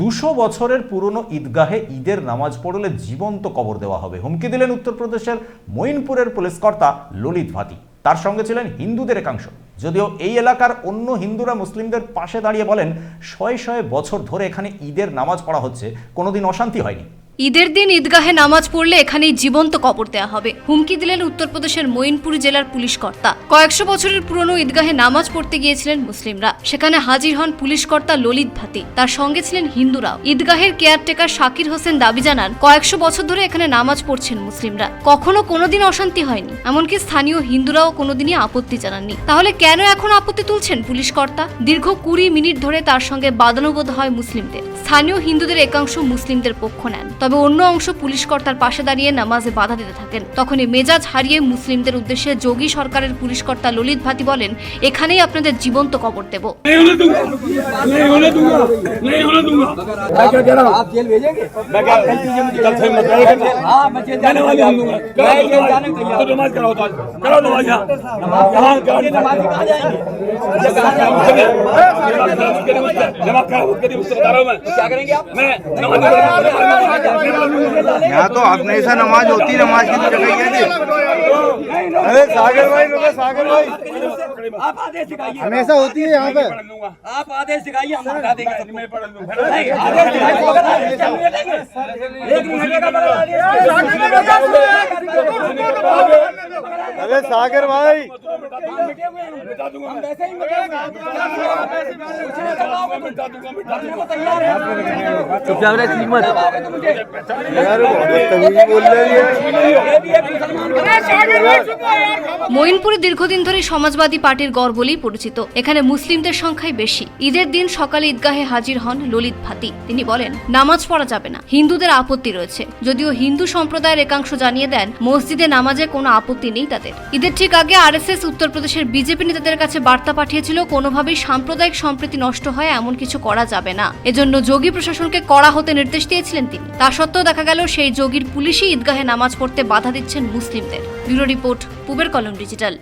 200 বছরের পুরনো ঈদগাহে ঈদের নামাজ পড়লে জীবন্ত কবর দেওয়া হবে, হুমকি দিলেন উত্তরপ্রদেশের মঈনপুরের পুলিশ কর্তা ললিত ভাতি। তার সঙ্গে ছিলেন হিন্দুদের একাংশ। যদিও এই এলাকার অন্য হিন্দুরা মুসলিমদের পাশে দাঁড়িয়ে বলেন, শয়ে শয়ে বছর ধরে এখানে ঈদের নামাজ পড়া হচ্ছে, কোনোদিন অশান্তি হয়নি। ঈদের দিন ঈদগাহে নামাজ পড়লে এখানেই জীবন্ত কবর দেওয়া হবে, হুমকি দিলেন উত্তরপ্রদেশের মঈনপুর জেলার পুলিশ কর্তা। কয়েকশো বছরের পুরনো ঈদগাহে নামাজ পড়তে গিয়েছিলেন মুসলিমরা, সেখানে হাজির হন পুলিশ কর্তা ললিত ভাতি। তার সঙ্গে ছিলেন হিন্দুরাও। ঈদগাহের কেয়ারটেকার শাকির হোসেন দাবি জানান, কয়েকশো বছর ধরে এখানে নামাজ পড়ছেন মুসলিমরা, কখনো কোনোদিন অশান্তি হয়নি, এমনকি স্থানীয় হিন্দুরাও কোনোদিনই আপত্তি জানাননি। তাহলে কেন এখন আপত্তি তুলছেন পুলিশ কর্তা? দীর্ঘ 20 মিনিট ধরে তার সঙ্গে বাদানুবাদ হয় মুসলিমদের। স্থানীয় হিন্দুদের একাংশ মুসলিমদের পক্ষ নেন, তবে অন্য অংশ পুলিশ কর্তার পাশে দাঁড়িয়ে নামাজে বাধা দিতে থাকেন। তখনই মেজাজ হারিয়ে মুসলিমদের উদ্দেশ্যে যোগী সরকারের পুলিশ কর্তা ললিত ভাতি বলেন, এখানেই আপনাদের জীবন্ত কবর দেব। यहाँ तो हमेशा नमाज होती, नमाज की जगह अरे सागर भाई, सागर भाई आप आदेश सिखाइए, हमेशा होती है यहाँ पे। आप आदेश सिखाइए, हम बता देंगे। अरे सागर भाई মঈনপুরে দীর্ঘদিন ধরে সমাজবাদী পার্টির গড় বলেই পরিচিত। এখানে মুসলিমদের সংখ্যাই বেশি। ঈদের দিন সকালে ঈদগাহে হাজির হন ললিত ভাতি। তিনি বলেন, নামাজ পড়া যাবে না, হিন্দুদের আপত্তি রয়েছে। যদিও হিন্দু সম্প্রদায়ের একাংশ জানিয়ে দেন, মসজিদে নামাজে কোনো আপত্তি নেই তাদের। ঈদের ঠিক আগে আরএসএস উত্তরপ্রদেশের বিজেপি নেতাদের কাছে বার্তা পাঠিয়েছিল, কোনোভাবেই সাম্প্রদায়িক সম্প্রীতি নষ্ট হয় এমন কিছু করা যাবে না। এজন্য যোগী প্রশাসনকে কড়া হতে নির্দেশ দিয়েছিলেন তিনি। তা সত্ত্বেও দেখা গেল সেই যোগীর পুলিশই ঈদগাহে নামাজ পড়তে বাধা দিচ্ছেন মুসলিমদের। ব্যুরো রিপোর্ট, পূবের কলম ডিজিটাল।